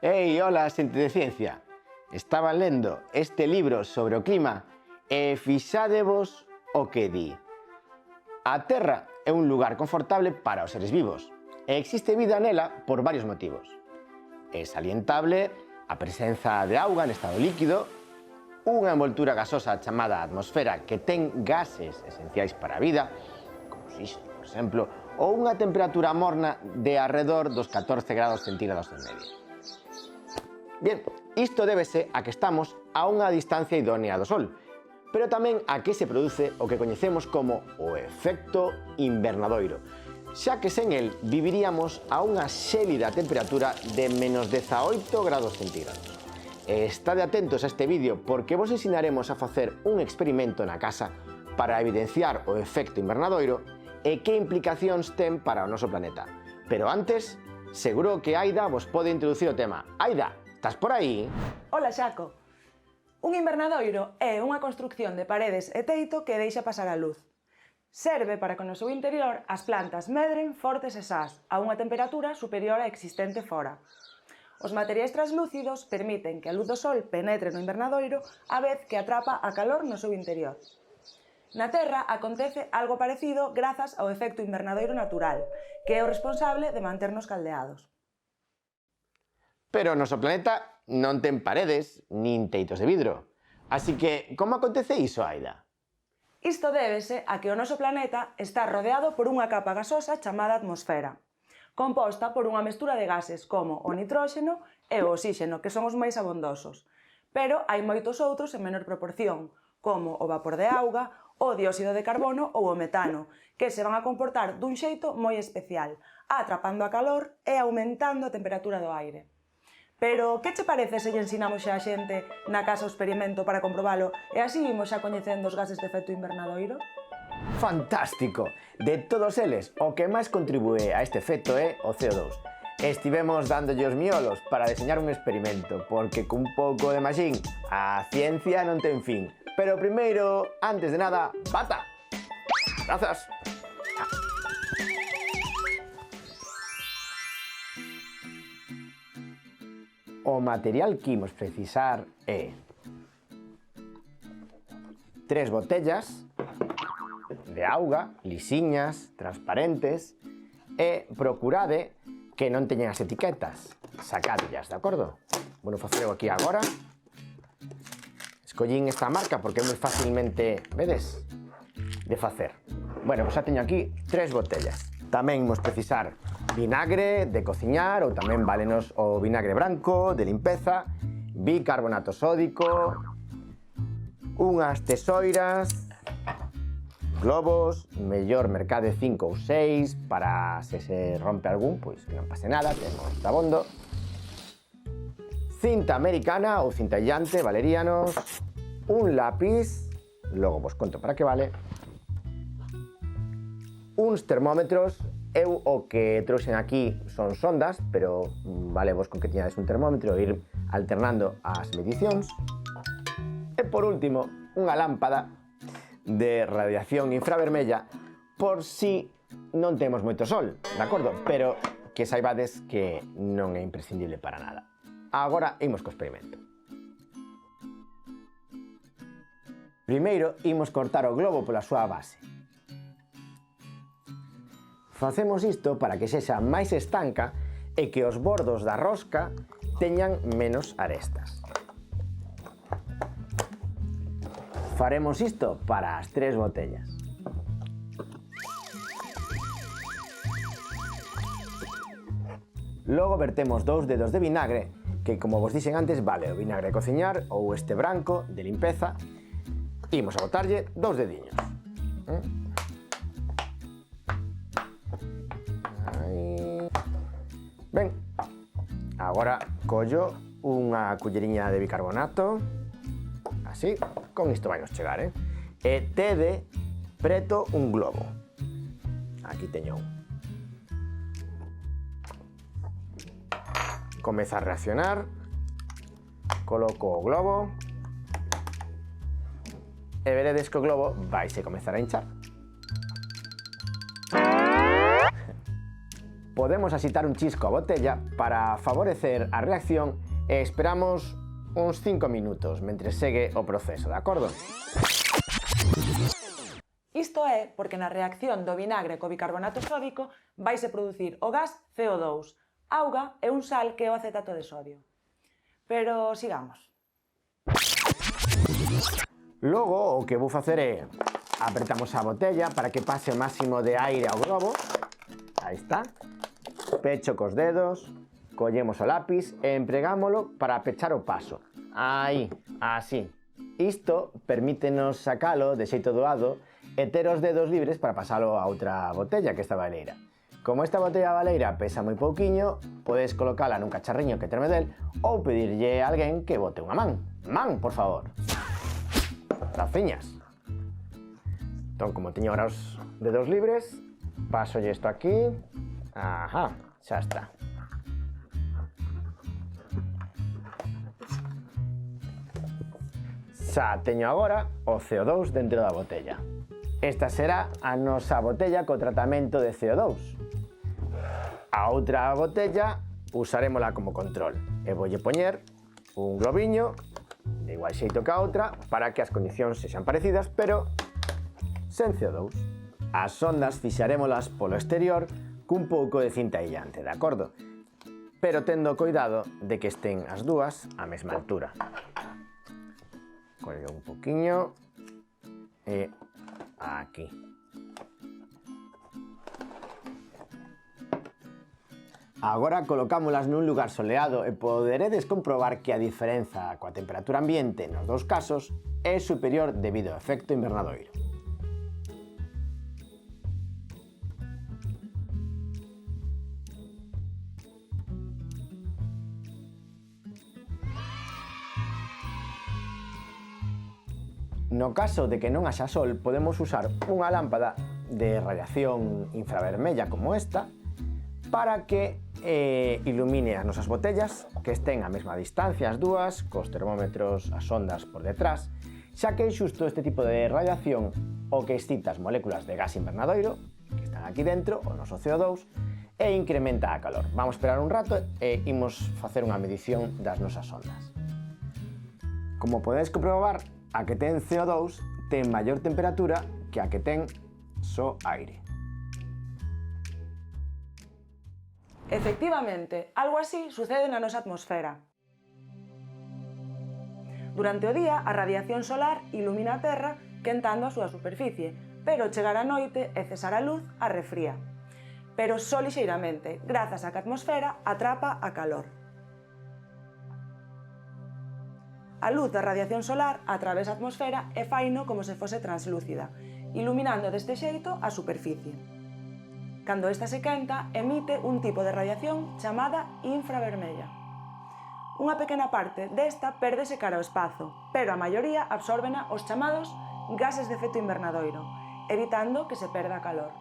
Ei, hola, xente de ciencia. Estaba lendo este libro sobre o clima e fixádevos o que di. A Terra é un lugar confortable para os seres vivos e existe vida nela por varios motivos. É salientable a presenza de auga en estado líquido, unha envoltura gasosa chamada atmosfera que ten gases esenciais para a vida, como o oxígeno, por exemplo, ou unha temperatura morna de arredor dos 14 grados centígrados en media. Bien, isto débese a que estamos a unha distancia idónea do Sol, pero tamén a que se produce o que coñecemos como o efecto invernadoiro, xa que sen el viviríamos a unha xélida temperatura de menos 18 grados centígrados. Estade atentos a este vídeo porque vos ensinaremos a facer un experimento na casa para evidenciar o efecto invernadoiro e que implicacións ten para o noso planeta. Pero antes, seguro que Aida vos pode introducir o tema. Aida, estás por aí? Ola, Xaco. Un invernadoiro é unha construcción de paredes e teito que deixa pasar a luz. Serve para que no seu interior as plantas medren fortes e sás a unha temperatura superior á existente fora. Os materiais translúcidos permiten que a luz do sol penetre no invernadoiro a vez que atrapa a calor no seu interior. Na Terra acontece algo parecido grazas ao efecto invernadoiro natural, que é o responsable de manternos caldeados. Pero o noso planeta non ten paredes nin teitos de vidro. Así que, como acontece iso, Aida? Isto débese a que o noso planeta está rodeado por unha capa gasosa chamada atmosfera, composta por unha mestura de gases como o nitróxeno e o oxígeno, que son os máis abondosos. Pero hai moitos outros en menor proporción, como o vapor de auga, o dióxido de carbono ou o metano, que se van a comportar dun xeito moi especial, atrapando a calor e aumentando a temperatura do aire. Pero que che parece se lle ensinamos xa a xente na casa o experimento para comprobalo e así imos xa coñecendo os gases de efecto invernadoiro? Fantástico! De todos eles, o que máis contribúe a este efecto é o CO2. Estivemos dándolle os miolos para deseñar un experimento, porque cun pouco de maxín a ciencia non ten fin. Pero primeiro, antes de nada, bata! Grazas! O material que imos precisar é 3 botellas de auga, lisiñas, transparentes, e procurade que non teñan as etiquetas, sacadillas, de acordo? Bueno, facelo aquí agora. Escollín esta marca porque é moi facilmente, vedes, de facer. Bueno, pues xa teño aquí 3 botellas. Tamén imos precisar vinagre de cociñar ou tamén válenos o vinagre branco de limpeza, bicarbonato sódico, unhas tesoiras, globos, mellor mercade 5 ou 6 para se rompe algún, pois que non pase nada, temos dabondo, cinta americana ou cinta illante, valerianos, un lápiz, logo vos conto para que vale, uns termómetros. Eu o que trouxen aquí son sondas, pero vale vos con que teñades un termómetro e ir alternando as medicións. E por último, unha lámpada de radiación infravermella por si non temos moito sol, de acordo? Pero que saibades que non é imprescindible para nada. Agora imos co experimento. Primeiro imos cortar o globo pola súa base. Facemos isto para que sexa máis estanca e que os bordos da rosca teñan menos arestas. Faremos isto para as 3 botellas. Logo vertemos 2 dedos de vinagre, que como vos dixen antes vale o vinagre de cociñar ou este branco de limpeza. Imos a botarlle 2 dediños. Ben, agora collo unha culleriña de bicarbonato, así, con isto vai nos chegar, e tede preto un globo. Aquí teño un. Comeza a reaccionar, coloco o globo, e veredes que o globo vaise comezar a hinchar. podemos asitar un chisco a botella para favorecer a reacción e esperamos uns 5 minutos mentre segue o proceso, de acordo? Isto é porque na reacción do vinagre co bicarbonato sódico vaise producir o gas CO2, auga e un sal que é o acetato de sodio. Pero sigamos. Logo, o que vou facer é apretamos a botella para que pase o máximo de aire ao globo. Aí está. Pecho cos dedos, collemos o lápiz e empregámolo para pechar o paso. Aí, así. Isto permítenos sacalo de xeito doado e ter os dedos libres para pasalo a outra botella, que esta baleira. Como esta botella baleira pesa moi pouquiño, podes colocala nun cacharriño que terme del ou pedirlle a alguén que bote unha man. Man, por favor. Taciñas. Entón, como teño ahora os dedos libres, pasolle isto aquí. Ajá, xa está. Xa teño agora o CO2 dentro da botella. Esta será a nosa botella co tratamento de CO2. A outra botella usarémola como control. E voulle poñer un globiño de igual xeito que a outra para que as condicións sexan parecidas, pero sen CO2. As sondas fixarémolas polo exterior cun pouco de cinta illante, de acordo? Pero tendo cuidado de que estén as dúas á mesma altura. Collo un poquinho e aquí. Agora colocámolas nun lugar soleado e poderedes comprobar que a diferenza coa temperatura ambiente nos dous casos é superior debido ao efecto invernadoiro. No caso de que non haxa sol, podemos usar unha lámpada de radiación infravermella como esta para que ilumine as nosas botellas, que estén á mesma distancia as dúas, cos termómetros, as ondas por detrás, xa que é xusto este tipo de radiación o que excita as moléculas de gas invernadoiro, que están aquí dentro, o noso CO2, e incrementa a calor. Vamos a esperar un rato e imos facer unha medición das nosas ondas. Como podedes comprobar, a que ten CO2 ten maior temperatura que a que ten só aire. Efectivamente, algo así sucede na nosa atmosfera. Durante o día, a radiación solar ilumina a Terra quentando a súa superficie, pero chegar a noite e cesar a luz a refría. Pero só lixeiramente, grazas a que a atmosfera atrapa a calor. A luz da radiación solar atravesa a atmosfera e faino como se fose translúcida, iluminando deste xeito a superficie. Cando esta se quenta, emite un tipo de radiación chamada infravermella. Unha pequena parte desta pérdese cara ao espazo, pero a maioría absórbena os chamados gases de efecto invernadoiro, evitando que se perda calor.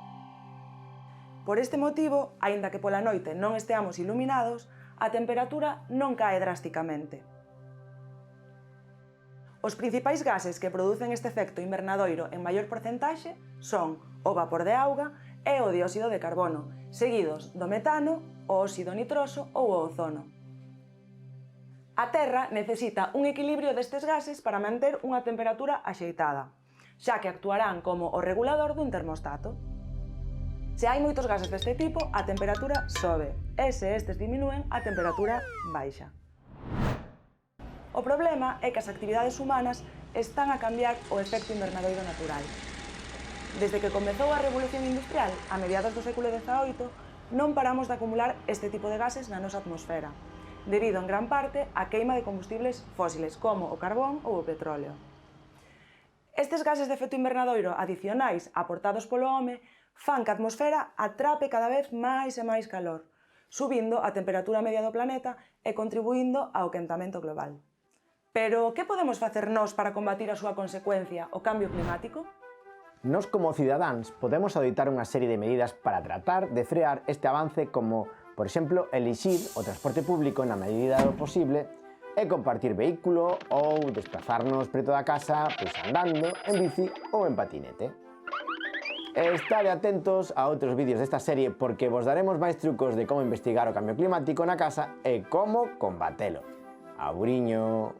Por este motivo, aínda que pola noite non esteamos iluminados, a temperatura non cae drásticamente. Os principais gases que producen este efecto invernadoiro en maior porcentaxe son o vapor de auga e o dióxido de carbono, seguidos do metano, o óxido nitroso ou o ozono. A Terra necesita un equilibrio destes gases para manter unha temperatura axeitada, xa que actuarán como o regulador dun termostato. Se hai moitos gases deste tipo, a temperatura sobe, e se estes diminúen, a temperatura baixa. O problema é que as actividades humanas están a cambiar o efecto invernadoiro natural. Desde que comezou a Revolución Industrial, a mediados do século XVIII, non paramos de acumular este tipo de gases na nosa atmosfera, debido en gran parte á queima de combustibles fósiles como o carbón ou o petróleo. Estes gases de efecto invernadoiro adicionais aportados polo home fan que a atmosfera atrape cada vez máis e máis calor, subindo a temperatura media do planeta e contribuindo ao quentamento global. Pero, que podemos facer nós para combatir a súa consecuencia, o cambio climático? Nós, como cidadáns, podemos adoptar unha serie de medidas para tratar de frear este avance como, por exemplo, elixir o transporte público na medida do posible e compartir vehículo ou desplazarnos preto da casa pois andando, en bici ou en patinete. Estade atentos a outros vídeos desta serie porque vos daremos máis trucos de como investigar o cambio climático na casa e como combatelo. Auriño!